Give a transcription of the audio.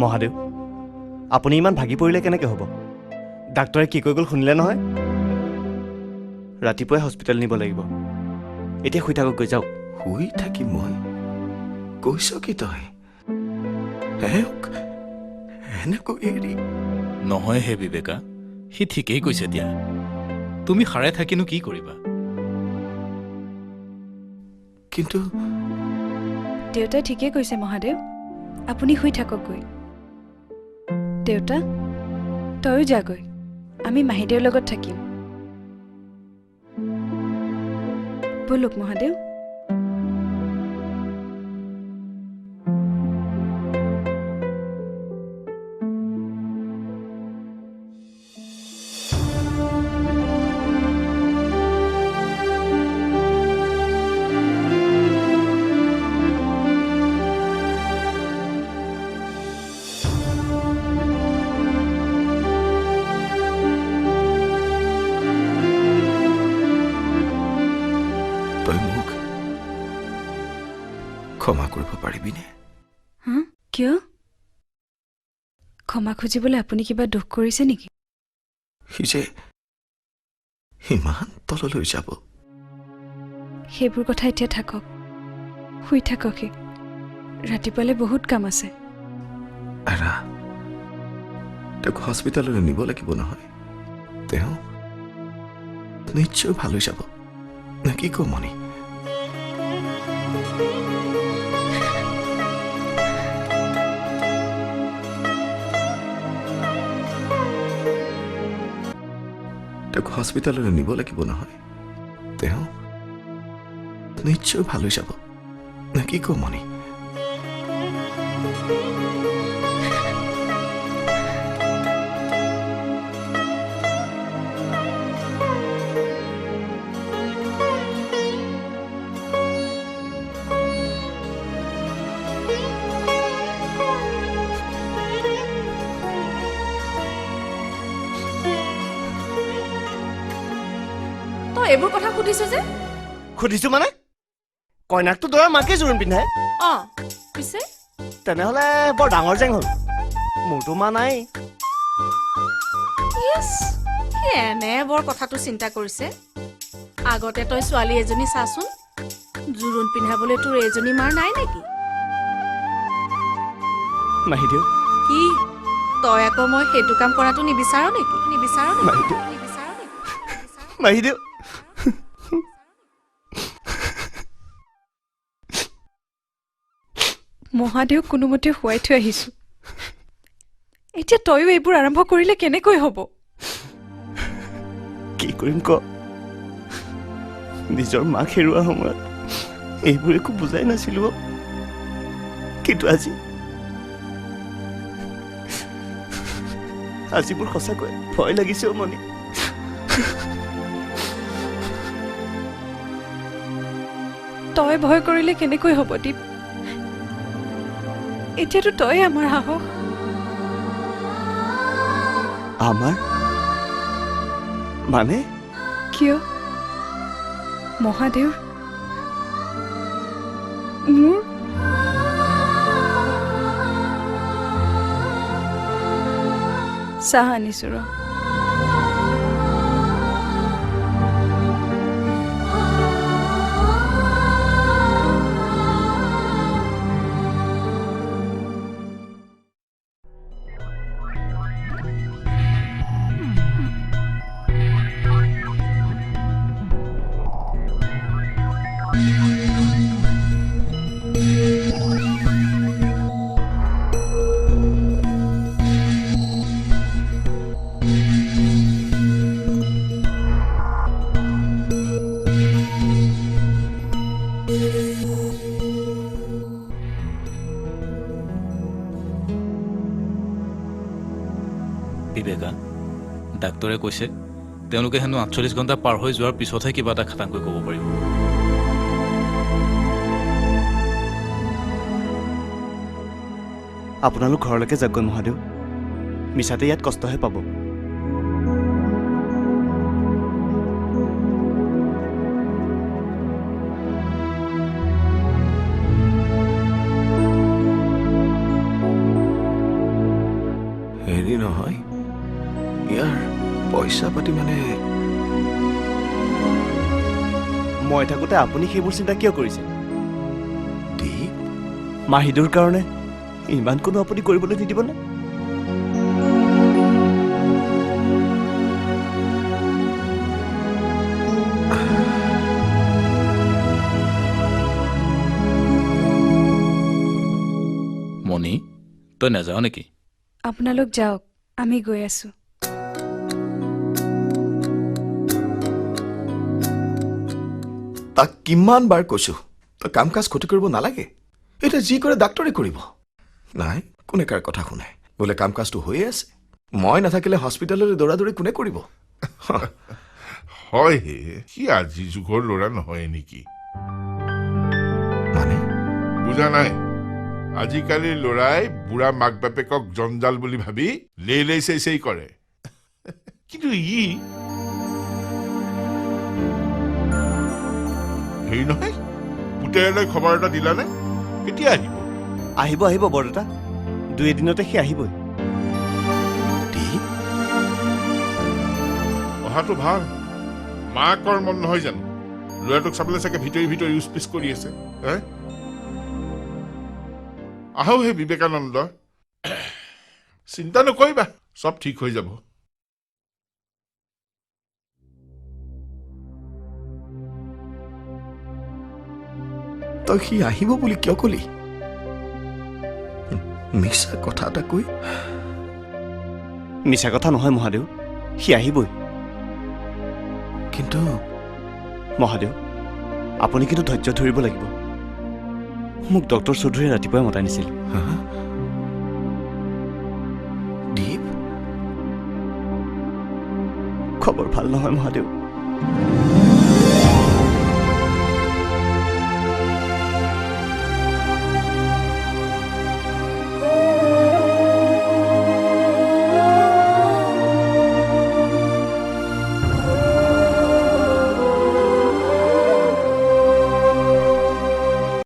মহাদেৱ আপুনি ইমান ভাগি পৰিলে কেনেকৈ হ'ব ডাক্তৰে কি কৈ গ'ল শুনিলে নহয় ৰাতিপুৱাই হস্পিটেল নিব লাগিব এতিয়া শুই থাকক গৈ যাওক শুই থাকি মই কৈছ কি তই এনেকৈ এৰি নহয় হে বিবেকা সি ঠিকেই কৈছে দিয়া তুমি সাৰে থাকিনো কি কৰিবা কিন্তু দেউতাই ঠিকেই কৈছে মহাদেৱ আপুনি শুই থাককগৈ দেউতা তয়ো যাগৈ আমি মাহীদেউৰ লগত থাকিম বলক মহাদেৱ তই মোক ক্ষমা কৰিব পাৰিবিনে হা কিয় ক্ষমা খুজিবলৈ আপুনি কিবা দুখ কৰিছে নেকি সি যে ইমান তললৈ যাব সেইবোৰ কথা এতিয়া থাকক শুই থাককে ৰাতিপুৱালৈ বহুত কাম আছে এৰা তেওঁক হস্পিটেললৈ নিব লাগিব নহয় তেওঁ নিশ্চয় ভাল হৈ যাব নে কি কওঁ মণি তেওঁক হস্পিটেললৈ নিব লাগিব নহয় তেওঁ নিশ্চয় ভাল হৈ যাব নে কি কওঁ মণি এইবোৰ কথা সুধিছো যে সুধিছো মানে কইনাকটো দৰাৰ মাকে জোৰোণ পিন্ধাই পিছে তেনেহ'লে বৰ ডাঙৰ জেং হ'ল মোৰতো মা নাই এনে বৰ কথাটো চিন্তা কৰিছে আগতে তই ছোৱালী এজনী চাচোন জোৰোণ পিন্ধাবলৈ তোৰ এজনী মাৰ নাই নেকি মাহীদেউ কি তই আকৌ মই সেইটো কাম কৰাটো নিবিচাৰ নেকি মাহীদেউ মাহীদেউ মহাদেউক কোনোমতে শুৱাই থৈ আহিছো এতিয়া তয়ো এইবোৰ আৰম্ভ কৰিলে কেনেকৈ হ'ব কি কৰিম ক নিজৰ মাক হেৰুৱা সময়ত এইবোৰ একো বুজাই নাছিলো কিন্তু আজি মোৰ সঁচাকৈ ভয় লাগিছে মণি তই ভয় কৰিলে কেনেকৈ হ'ব দীপ এতিয়াতো তই আমাৰ সাহস আমাৰ মানে কিয় মহাদেউৰ মোৰ চাহ আনিছো ৰ বিবেকা ডাক্তৰে কৈছে তেওঁলোকে হেনো ৪৮ ঘণ্টা পাৰ হৈ যোৱাৰ পিছতহে কিবা এটা খাটাংকৈ ক'ব পাৰিব আপোনালোক ঘৰলৈকে যাওক মহাদেউ মিছাতে ইয়াত কষ্টহে পাব পইচা পাতি মানে মই থাকোঁতে আপুনি সেইবোৰ চিন্তা কিয় কৰিছে? দীপ, মাহিদুৰ কাৰণে ইমান কোনো আপুনি কৰিবলৈ নিদিবনে? মণি, তই নাযাৱ নেকি? আপোনালোক যাওক, আমি গৈ আছোঁ। তাক কিমান বাৰ কৈছো তই কাম কাজ ক্ষতি কৰিব নালাগে। এতিয়া যি কৰে ডাক্তৰে কৰিব। নাই, কোনে কাৰ কথা শুনে? বোলে কাম কাজটো হৈয়ে আছে, মই নাথাকিলে হস্পিটেললৈ দৌৰা দৌৰি কোনে কৰিব? হয় হে, সি আজি যুগৰ ল'ৰা নহয় নেকি? মানে বুজা নাই? আজিকালিৰ ল'ৰাই বুঢ়া মাক বাপেকক জঞ্জাল বুলি ভাবি লেই চেই কৰে। কিন্তু হেৰি নহয়, পুতেৰলৈ খবৰ এটা দিলানে? কেতিয়া আহিব? আহিব আহিব বৰদেউতা, 2 এদিনতে সি আহিবই। দীপ, অহাটো ভাল। মাকৰ মন নহয় জানো? ল'ৰাটোক চাবলৈ চাগে ভিতৰি ভিতৰি ইউজ পিচ কৰি আছে। আহো হে বিবেকানন্দ, চিন্তা নকৰিবা, চব ঠিক হৈ যাব। তই সি আহিব বুলি কিয় কলি? মিছা কথা এটা কৈ মিছা কথা নহয় মহাদেউ, সি আহিবই। কিন্তু মহাদেউ, আপুনি কিন্তু ধৈৰ্য ধৰিব লাগিব। মোক ডক্টৰ চৌধুৰীয়ে ৰাতিপুৱাই মতাই নিছিল। হা? দীপ, খবৰ ভাল নহয় মহাদেউ।